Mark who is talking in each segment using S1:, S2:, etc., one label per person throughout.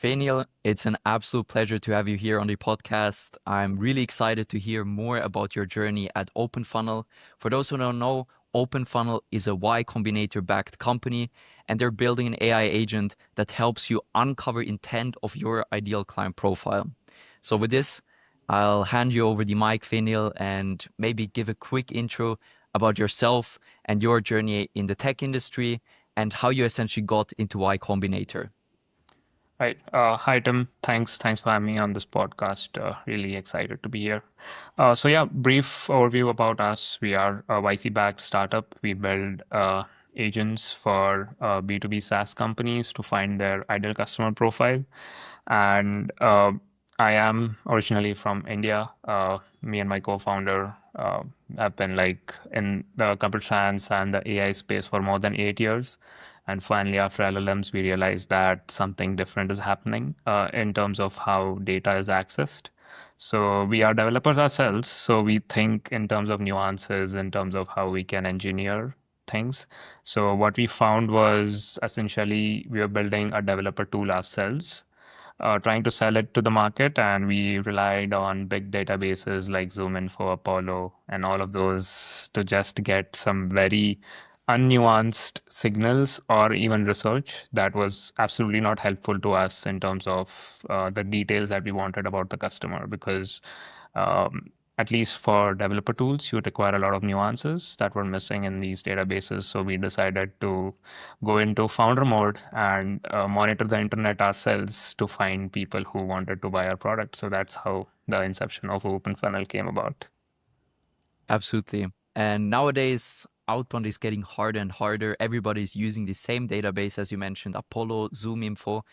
S1: Fenil, it's an absolute pleasure to have you here on the podcast. I'm really excited to hear more about your journey at OpenFunnel. For those who don't know, OpenFunnel is a Y Combinator-backed company, and they're building an AI agent that helps you uncover intent of your ideal client profile. So with this, I'll hand you over the mic, Fenil, and maybe give a quick intro about yourself and your journey in the tech industry and how you essentially got into Y Combinator.
S2: Right. Hi, Tim. Thanks for having me on this podcast. Really excited to be here. So brief overview about us. We are a YC-backed startup. We build agents for B2B SaaS companies to find their ideal customer profile. And I am originally from India. Me and my co-founder have been like in the computer science and the AI space for more than 8 years. And finally, after LLMs, we realized that something different is happening in terms of how data is accessed. So we are developers ourselves. So we think in terms of nuances, in terms of how we can engineer things. So what we found was essentially we were building a developer tool ourselves, trying to sell it to the market, and we relied on big databases like ZoomInfo, Apollo, and all of those to just get some very unnuanced signals or even research that was absolutely not helpful to us in terms of the details that we wanted about the customer, because at least for developer tools, you require a lot of nuances that were missing in these databases. So we decided to go into founder mode and monitor the internet ourselves to find people who wanted to buy our product. So that's how the inception of OpenFunnel came about.
S1: Absolutely. And nowadays, outbound is getting harder and harder. Everybody's using the same database, as you mentioned, Apollo, Zoom Info.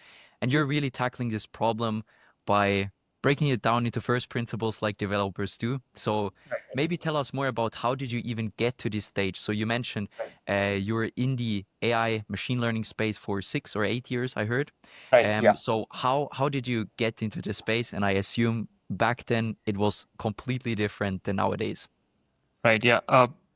S1: And you're really tackling this problem by breaking it down into first principles like developers do. So maybe tell us more about how did you even get to this stage? So you mentioned you're in the AI machine learning space for 6 or 8 years, I heard.
S2: Right. Yeah.
S1: So how did you get into this space? And I assume back then it was completely different than nowadays.
S2: Right. Yeah.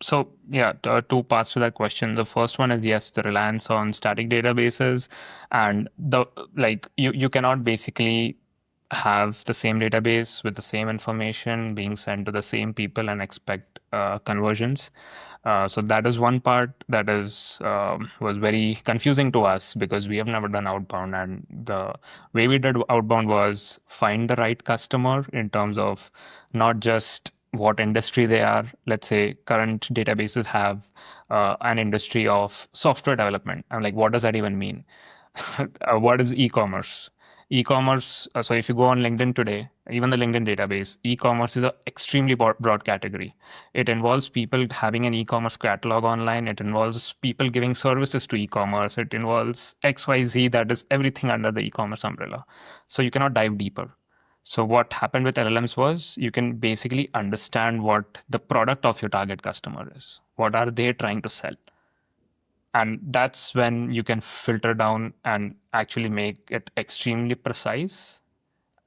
S2: Two parts to that question. The first one is yes, the reliance on static databases, and the like you cannot basically have the same database with the same information being sent to the same people and expect conversions. So that is one part that is was very confusing to us because we have never done outbound, and the way we did outbound was find the right customer in terms of not just what industry they are. Let's say current databases have an industry of software development. I'm like, what does that even mean? What is e-commerce? E-commerce. So if you go on LinkedIn today, even the LinkedIn database, e-commerce is an extremely broad category. It involves people having an e-commerce catalog online. It involves people giving services to e-commerce. It involves XYZ, that is everything under the e-commerce umbrella. So you cannot dive deeper. So what happened with LLMs was you can basically understand what the product of your target customer is. What are they trying to sell? And that's when you can filter down and actually make it extremely precise,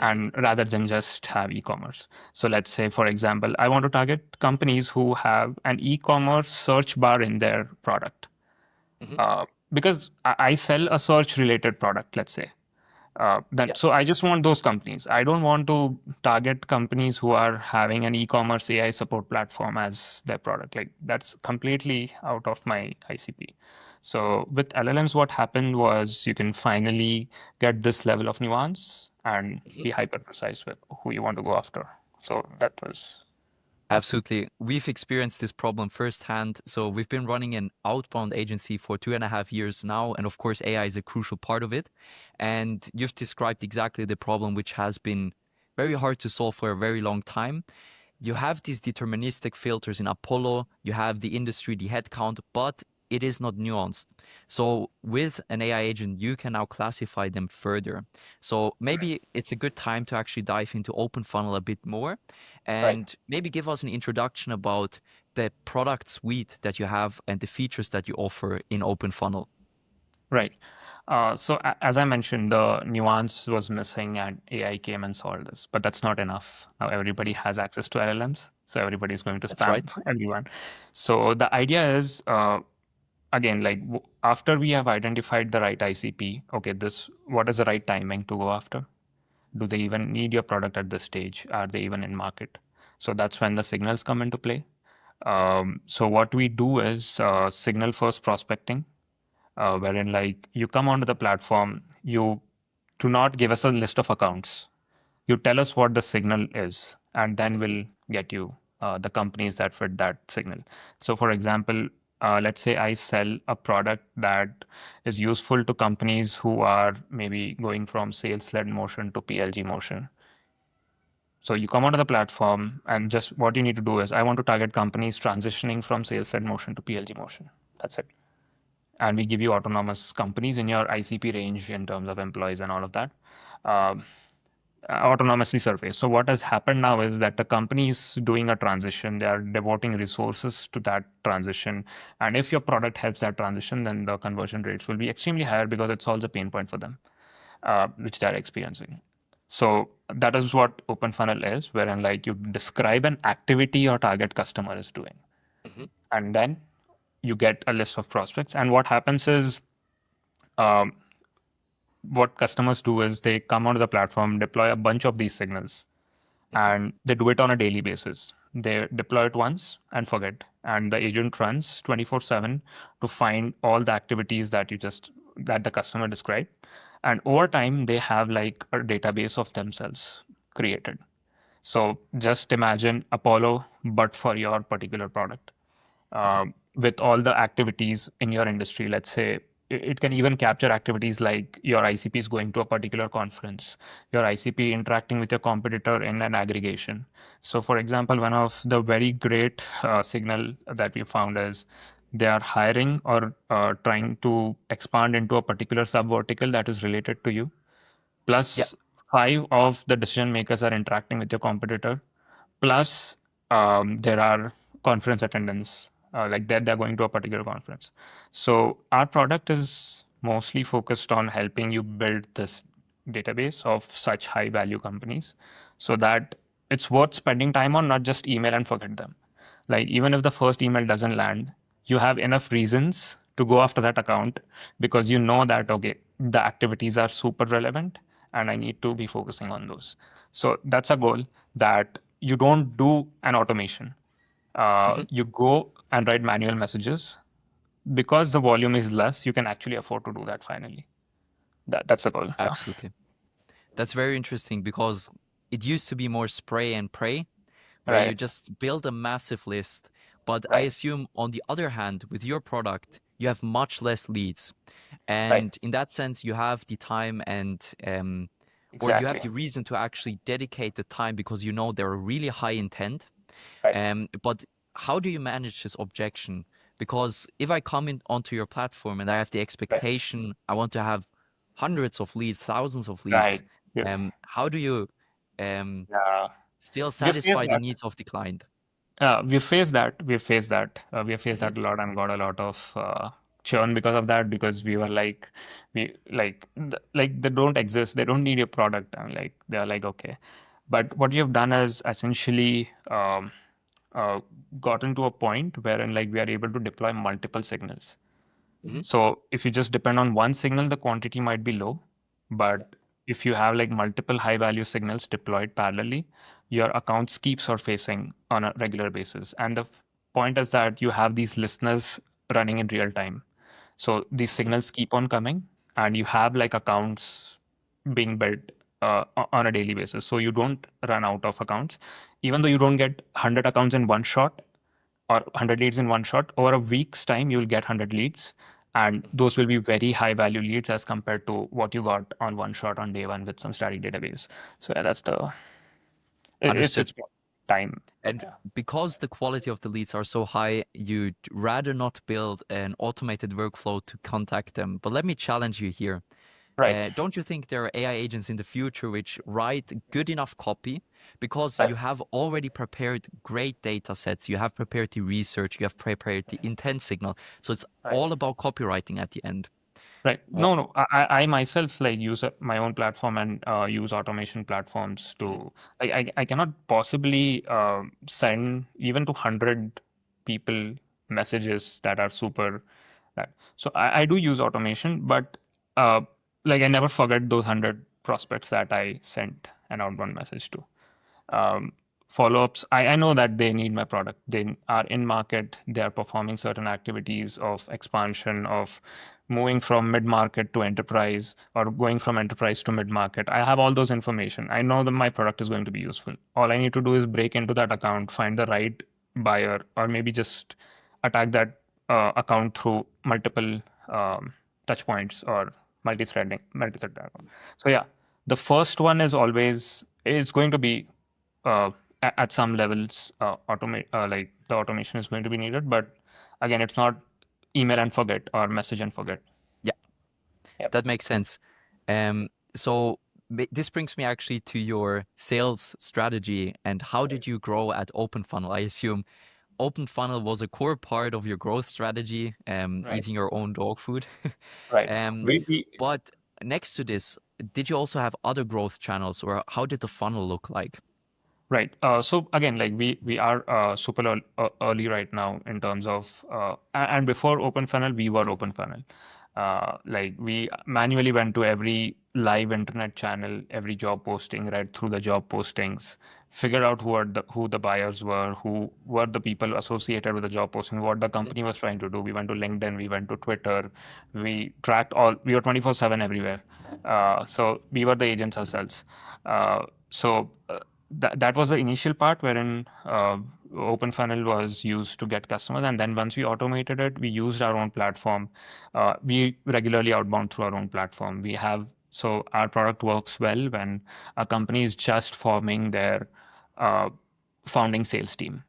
S2: and rather than just have e-commerce. So let's say, for example, I want to target companies who have an e-commerce search bar in their product,
S1: Mhm.
S2: because I sell a search related product, let's say.
S1: Yeah.
S2: So I just want those companies. I don't want to target companies who are having an e-commerce AI support platform as their product. Like that's completely out of my ICP. So with LLMs, what happened was you can finally get this level of nuance and
S1: Mhm.
S2: be hyper precise with who you want to go after. So that was
S1: Absolutely. We've experienced this problem firsthand. So we've been running an outbound agency for 2.5 years now. And of course, AI is a crucial part of it. And you've described exactly the problem, which has been very hard to solve for a very long time. You have these deterministic filters in Apollo, you have the industry, the headcount, but it is not nuanced. So with an AI agent, you can now classify them further. So maybe it's a good time to actually dive into OpenFunnel a bit more
S2: right.
S1: and maybe give us an introduction about the product suite that you have and the features that you offer in OpenFunnel.
S2: Right. As I mentioned, the nuance was missing, and AI came and solved this. But that's not enough. Now everybody has access to LLMs, so everybody is going to
S1: That's right.
S2: spam everyone. So the idea is, again, like after we have identified the right ICP, okay, this what is the right timing to go after? Do they even need your product at this stage? Are they even in market? So that's when the signals come into play. So what we do is signal first prospecting, wherein like you come onto the platform, you do not give us a list of accounts. You tell us what the signal is, and then
S1: Mm-hmm.
S2: we'll get you the companies that fit that signal. So, for example, let's say I sell a product that is useful to companies who are maybe going from sales led motion to PLG motion. So you come onto the platform, and just what you need to do is I want to target companies transitioning from sales led motion to PLG motion. That's it. And we give you autonomous companies in your ICP range in terms of employees and all of that. Um, Autonomously surface. So what has happened now is that the company is doing a transition. They are devoting resources to that transition. And if your product helps that transition, then the conversion rates will be extremely higher because it solves a pain point for them, which they're experiencing. So that is what OpenFunnel is, wherein like you describe an activity your target customer is doing,
S1: Mm-hmm.
S2: and then you get a list of prospects. And what happens is, um, what customers do is they come onto the platform, deploy a bunch of these signals,
S1: Mm-hmm.
S2: and they do it on a daily basis. They deploy it once and forget, and the agent runs 24/7 to find all the activities that the customer described. And over time, they have like a database of themselves created. So just imagine Apollo, but for your particular product,
S1: Mm-hmm.
S2: with all the activities in your industry. Let's say it can even capture activities like your ICP is going to a particular conference, your ICP interacting with your competitor in an aggregation. So, for example, one of the very great signal that we found is they are hiring or trying to expand into a particular sub vertical that is related to you,
S1: Yeah.
S2: plus five of the decision makers are interacting with your competitor, plus there are conference attendance, like they're going to a particular conference. So our product is mostly focused on helping you build this database of such high value companies so that it's worth spending time on, not just email and forget them. Like even if the first email doesn't land, you have enough reasons to go after that account because you know that okay, the activities are super relevant and I need to be focusing on those. So that's a goal, that you don't do an automation.
S1: Mm-hmm.
S2: You go and write manual messages. Because the volume is less, you can actually afford to do that finally. That's the goal. Yeah.
S1: Absolutely. That's very interesting because it used to be more spray and pray, where you
S2: Right.
S1: just build a massive list. But I
S2: Right.
S1: assume, on the other hand, with your product, you have much less leads.
S2: Right.
S1: And in that sense, you have the time or you have
S2: Exactly.
S1: the reason to actually dedicate the time because you know they're really high intent.
S2: Right.
S1: But how do you manage this objection? Because if I come in onto your platform and I have the
S2: Right.
S1: expectation, I want to have hundreds of leads, thousands of leads,
S2: Right. Yeah.
S1: how do you um,
S2: Yeah.
S1: still
S2: We face
S1: satisfy the
S2: that.
S1: needs of the client?
S2: We faced that. We faced that. We faced
S1: Hmm.
S2: that a lot and got a lot of churn because of that. Because we were like, like they don't exist. They don't need your product. And like they're like okay, but what we have done is essentially uh, gotten to a point wherein like we are able to deploy multiple signals.
S1: Hmm.
S2: So if you just depend on one signal, the quantity might be low. But if you have like multiple high value signals deployed parallelly, your accounts keep surfacing on a regular basis. And the point is that you have these listeners running in real time. So these
S1: Hmm.
S2: signals keep on coming, and you have like accounts being built on a daily basis. So you don't run out of accounts. Even though you don't get 100 accounts in one shot, or 100 leads in one shot, over a week's time you'll get 100 leads, and those will be very high value leads as compared to what you got on one shot on day one with some static database. So yeah, that's the
S1: Understood.
S2: it's time.
S1: And
S2: Yeah.
S1: because the quality of the leads are so high, you'd rather not build an automated workflow to contact them. But let me challenge you here.
S2: Right.
S1: Don't you think there are AI agents in the future which write good enough copy because
S2: Right.
S1: you have already prepared great data sets, you have prepared the research, you have prepared the intent signal. So it's
S2: Right.
S1: all about copywriting at the end.
S2: Right.
S1: What?
S2: No, no. I myself like use my own platform and use automation platforms
S1: Mhm.
S2: to. I cannot possibly send even to 100 people messages that are super. that. So I do use automation, but uh, like I never forget those 100 prospects that I sent an outbound message to. um, Follow-ups, I know that they need my product. They are in market, they are performing certain activities of expansion, of moving from mid-market to enterprise, or going from enterprise to mid-market. I have all those information. I know that my product is going to be useful. All I need to do is break into that account, find the right buyer, or maybe just attack that account through multiple touch points or multi-thread account. So yeah, the first one is always, it's going to be uh, at some levels, automate like the automation is going to be needed. But again, it's not email and forget or message and forget.
S1: Yeah,
S2: Yep.
S1: that makes sense. So this brings me actually to your sales strategy and how did you grow at OpenFunnel? I assume OpenFunnel was a core part of your growth strategy,
S2: Right.
S1: eating your own dog food.
S2: Right.
S1: um,
S2: We
S1: but next to this, did you also have other growth channels, or how did the funnel look like?
S2: Right. So again, like we are super early right now in terms of and before OpenFunnel, we were OpenFunnel. Like we manually went to every live internet channel, every job posting, read through the job postings, figured out who the buyers were, who were the people associated with the job posting, what the
S1: Mhm.
S2: company was trying to do. We went to LinkedIn, we went to Twitter, we tracked all. We were 24/7 everywhere. So we were the agents ourselves. That was the initial part wherein OpenFunnel was used to get customers, and then once we automated it, we used our own platform. We regularly outbound through our own platform. We have so our product works well when a company is just forming their uh, founding sales team,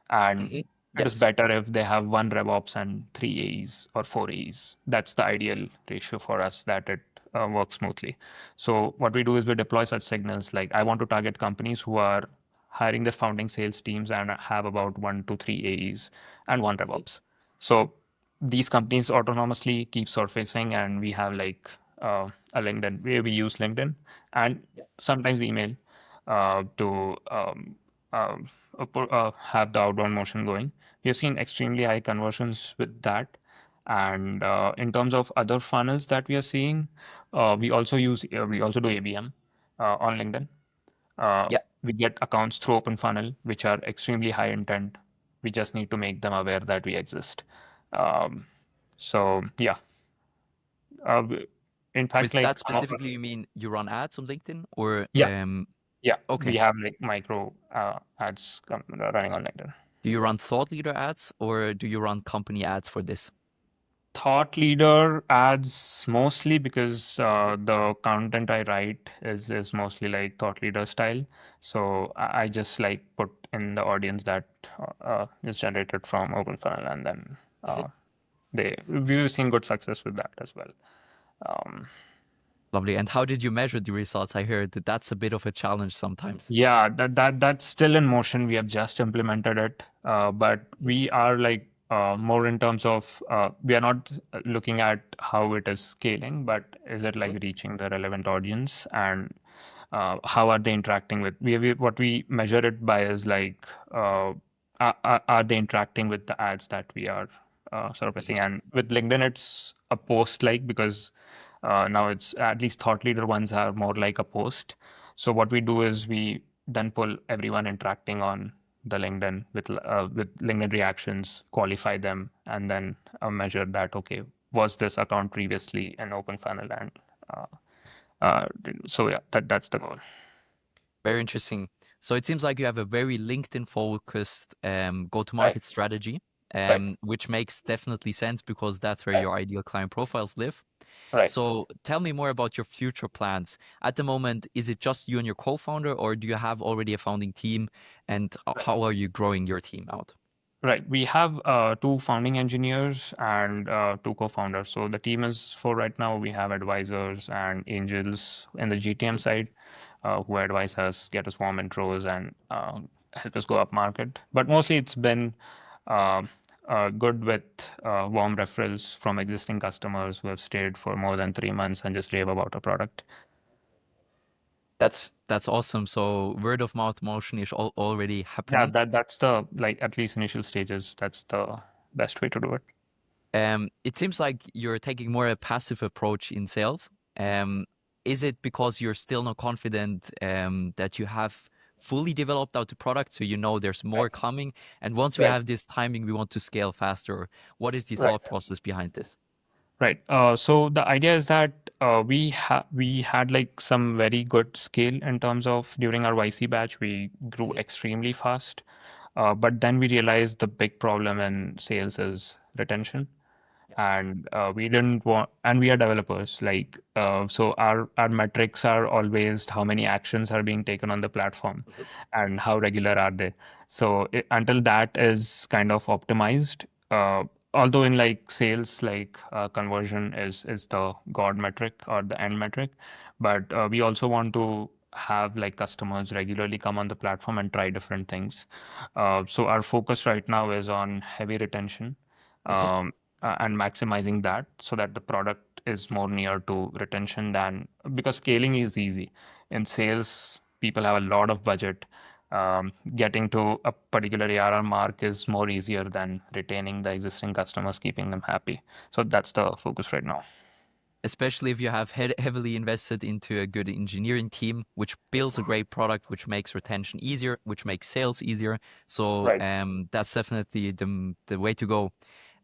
S2: and
S1: Mhm.
S2: it is
S1: Yes.
S2: better if they have one RevOps and three AEs or four AEs. That's the ideal ratio for us, that it works smoothly. So what we do is we deploy such signals like I want to target companies who are hiring their founding sales teams and have about one to three AEs and one
S1: Mhm.
S2: RevOps. So these companies autonomously keep surfacing, and we have like a LinkedIn where we use LinkedIn and sometimes email to have the outbound motion going. We have seen extremely high conversions with that. And in terms of other funnels that we are seeing, we also do ABM on LinkedIn.
S1: Yeah.
S2: We get accounts through OpenFunnel, which are extremely high intent. We just need to make them aware that we exist. Um, so yeah, uh, in fact,
S1: With
S2: like
S1: that specifically, you mean you run ads on LinkedIn, or
S2: yeah, yeah, we
S1: okay.
S2: have like micro ads running on LinkedIn.
S1: Do you run thought leader ads, or do you run company ads for this?
S2: Thought leader ads mostly because the content I write is mostly like thought leader style. So I just like put in the audience that is generated from OpenFunnel, and then
S1: Mhm.
S2: we've seen good success with that as well. Um,
S1: Lovely. And how did you measure the results? I heard that that's a bit of a challenge sometimes.
S2: Yeah, that's still in motion. We have just implemented it, but
S1: Mhm.
S2: we are like more in terms of we are not looking at how it is scaling, but is it
S1: Mhm.
S2: like reaching the relevant audience, and how are they interacting with what we measure it by is like are they interacting with the ads that we are
S1: Mhm.
S2: surfacing. And with LinkedIn it's a post, like, because now it's at least thought leader ones are more like a post. So what we do is we then pull everyone interacting on the LinkedIn with LinkedIn reactions, qualify them, and then measure that, okay, was this account previously an open funnel? And uh, uh, so yeah, that's the goal.
S1: Very interesting. So it seems like you have a very LinkedIn focused
S2: Right,
S1: go-to-market strategy,
S2: right,
S1: which makes definitely sense because that's where
S2: right,
S1: your ideal client profiles live.
S2: right.
S1: So tell me more about your future plans. At the moment, is it just you and your co-founder, or do you have already a founding team? And how are you growing your team out?
S2: Right. We have two founding engineers and two co-founders. So the team is for right now. We have advisors and angels in the GTM
S1: Mhm.
S2: side who advise us, get us warm intros, and help us go up market. But mostly it's been uh, good with warm referrals from existing customers who have stayed for more than 3 months and just rave about a product.
S1: That's awesome. So word of mouth motion is already
S2: Yeah,
S1: happening.
S2: that's the, like, at least initial stages. That's the best way to do it.
S1: It seems like you're taking more a passive approach in sales. Is it because you're still not confident that you have fully developed out the product, so you know there's more
S2: Right.
S1: coming, and once we
S2: Right.
S1: have this timing, we want to scale faster? Or what is the
S2: Right.
S1: thought process behind this?
S2: Right. So the idea is that we had like some very good scale in terms of during our YC batch. We grew
S1: Mhm.
S2: extremely fast, but then we realized the big problem in sales is retention. And we didn't want, and we are developers, like so our metrics are always how many actions are being taken on the platform
S1: Mhm.
S2: and how regular are they. So until that is kind of optimized, although in like sales, like conversion is the god metric or the end metric, but we also want to have like customers regularly come on the platform and try different things. So our focus right now is on heavy retention,
S1: Mhm.
S2: um, and maximizing that so that the product is more near to retention than, because scaling is easy. In sales, people have a lot of budget. Getting to a particular ARR mark is more easier than retaining the existing customers, keeping them happy. So that's the focus right now.
S1: Especially if you have heavily invested into a good engineering team, which builds a great product, which makes retention easier, which makes sales easier. So
S2: Right.
S1: that's definitely the way to go.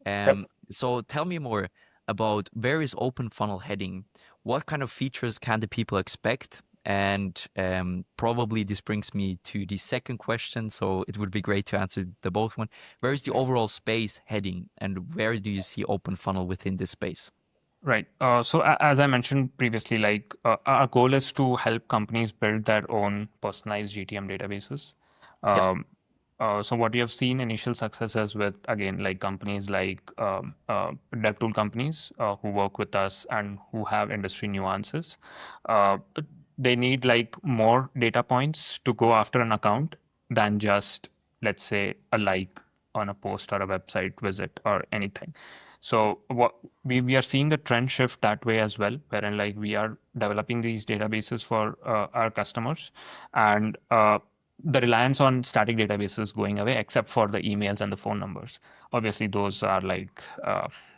S2: Yep.
S1: So tell me more about where is OpenFunnel heading? What kind of features can the people expect? And probably this brings me to the second question. So it would be great to answer the both one. Where is the overall space heading, and where do you see OpenFunnel within this space?
S2: Right. So as I mentioned previously, like our goal is to help companies build their own personalized GTM databases.
S1: Yeah.
S2: Um, so what we have seen initial successes with, again, like companies like dev tool companies who work with us and who have industry nuances. But they need like more data points to go after an account than just, let's say, a like on a post or a website visit or anything. So what we are seeing the trend shift that way as well, wherein like we are developing these databases for our customers, and the reliance on static databases going away, except for the emails and the phone numbers. Obviously, those are like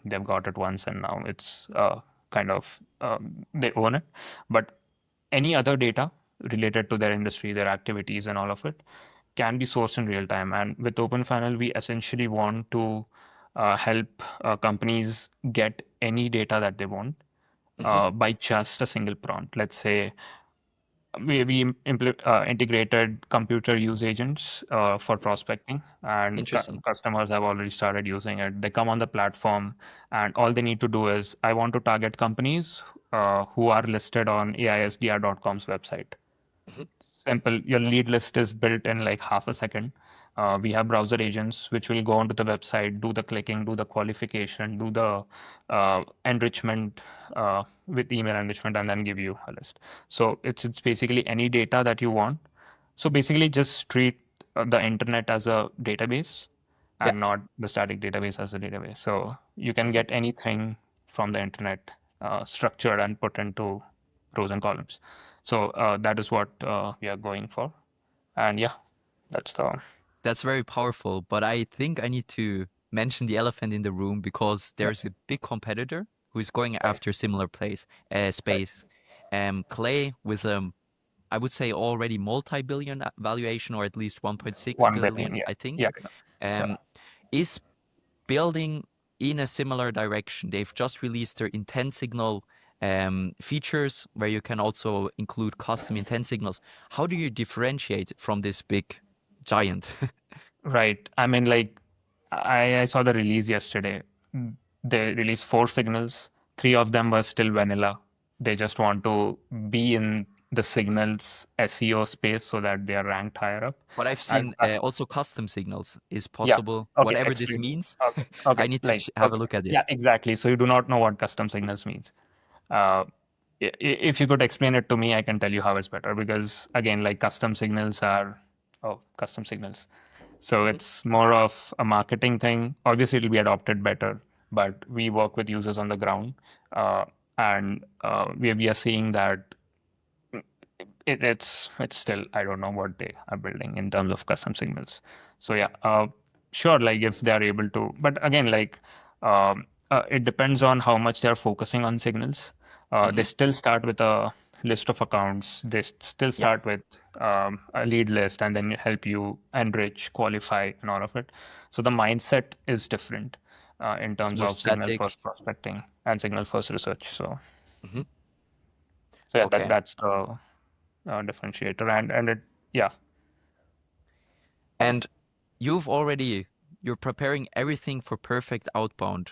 S2: they've got it once, and now it's kind of they own it. But any other data related to their industry, their activities, and all of it can be sourced in real time. And with OpenFunnel, we essentially want to help companies get any data that they want
S1: Hmm.
S2: by just a single prompt. Let's say we integrated computer use agents for prospecting, and
S1: Interesting.
S2: customers have already started using it. They come on the platform, and all they need to do is, I want to target companies who are listed on AISDR.com's website.
S1: Mhm.
S2: Simple. Your lead list is built in like half a second. We have browser agents which will go onto the website, do the clicking, do the qualification, do the enrichment with email enrichment, and then give you a list. So it's basically any data that you want. So basically, just treat the internet as a database
S1: Yeah.
S2: and not the static database as a database. So you can
S1: Mhm.
S2: get anything from the internet structured and put into rows and columns. So that is what we are going for. And yeah, that's the
S1: That's very powerful, but I think I need to mention the elephant in the room because
S2: yeah,
S1: there's a big competitor who is going
S2: right,
S1: after similar
S2: right.
S1: space. Clay with I would say already multi-billion valuation, or at least 1.6
S2: 1 billion.
S1: billion,
S2: Yeah,
S1: I think,
S2: yeah, yeah.
S1: um, is building in a similar direction. They've just released their intent signal features where you can also include custom intent signals. How do you differentiate from this big giant?
S2: Right. I mean, like, I saw the release yesterday. They released 4 signals. 3 of them were still vanilla. They just want to be in the signals SEO space so that they are ranked higher up.
S1: But I've
S2: And
S1: seen also custom signals is
S2: yeah,
S1: possible.
S2: okay,
S1: Whatever this
S2: explain.
S1: means,
S2: Okay, okay,
S1: I need to
S2: like,
S1: have a
S2: okay,
S1: look at it.
S2: yeah, exactly. So you do not know what custom signals means. Uh, if you could explain it to me, I can tell you how it's better, because again, like custom signals are, oh, custom signals. So
S1: Mhm.
S2: it's more of a marketing thing. Obviously, it'll be adopted better, but we work with users on the ground, and we are seeing that it's still, I don't know what they are building in terms of custom signals. So yeah, sure, like if they are able to, but again, like It depends on how much they're focusing on signals. They
S1: Hmm.
S2: still start with a list of accounts. They still
S1: Yeah,
S2: start with a lead list and then help you enrich, qualify, and all of it. So the mindset is different in
S1: it's
S2: terms
S1: more
S2: of signal
S1: static.
S2: first prospecting and signal first research.
S1: Hmm.
S2: So yeah,
S1: Okay.
S2: that's the differentiator. And it, yeah,
S1: And you've already you're preparing everything for perfect outbound.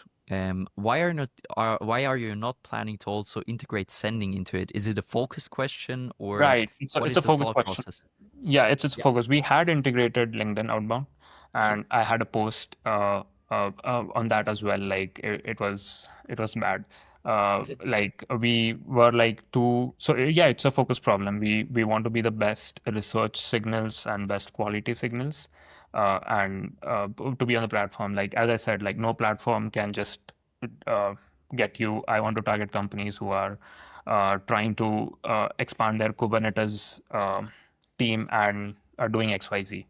S1: Why are you not planning to also integrate sending into it? Is it a focus question or
S2: right. It's a,
S1: what
S2: it's
S1: is
S2: a
S1: the
S2: focus
S1: thought
S2: question.
S1: process?
S2: Yeah, it's a
S1: Yeah.
S2: focus. We had integrated LinkedIn outbound,
S1: Hmm.
S2: and I had a post on that as well. Like it was bad. Like we were like too. So yeah, it's a focus problem. We want to be the best research signals and best quality signals, and to be on the platform. Like as I said, like no platform can just uh, get you. I want to target companies who are trying to expand their Kubernetes team and are doing XYZ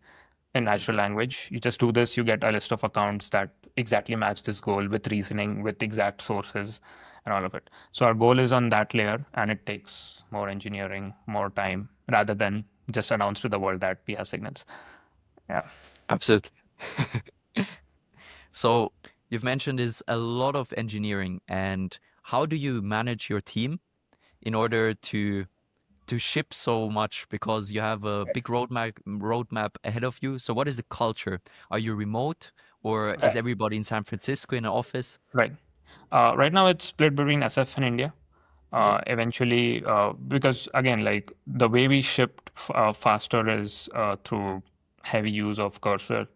S2: in natural
S1: Hmm.
S2: language. You just do this, you get a list of accounts that exactly match this goal with reasoning, with exact sources, and all of it. So our goal is on that layer, and it takes more engineering, more time, rather than just announce to the world that we have signals. Yeah.
S1: Absolutely. So you've mentioned is a lot of engineering, and how do you manage your team in order to ship so much because you have a big roadmap ahead of you? So what is the culture? Are you remote or is
S2: Right.
S1: everybody in San Francisco in an office?
S2: Right. Right now, it's split between SF and India.
S1: Hmm.
S2: Eventually, because again, like the way we shipped faster is through heavy use of Cursor.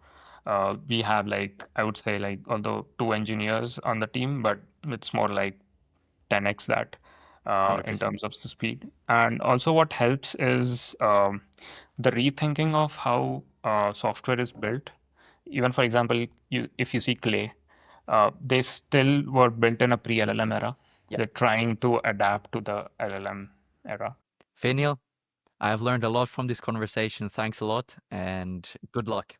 S2: We have like, I would say, like although two engineers on the team, but it's more like 10x that in
S1: 100%.
S2: terms of the speed. And also, what helps is the rethinking of how software is built. Even for example, if you see Clay, they still were built in a pre-LLM era.
S1: Yeah.
S2: They're trying to adapt to the LLM era.
S1: Fenil, I have learned a lot from this conversation. Thanks a lot and good luck.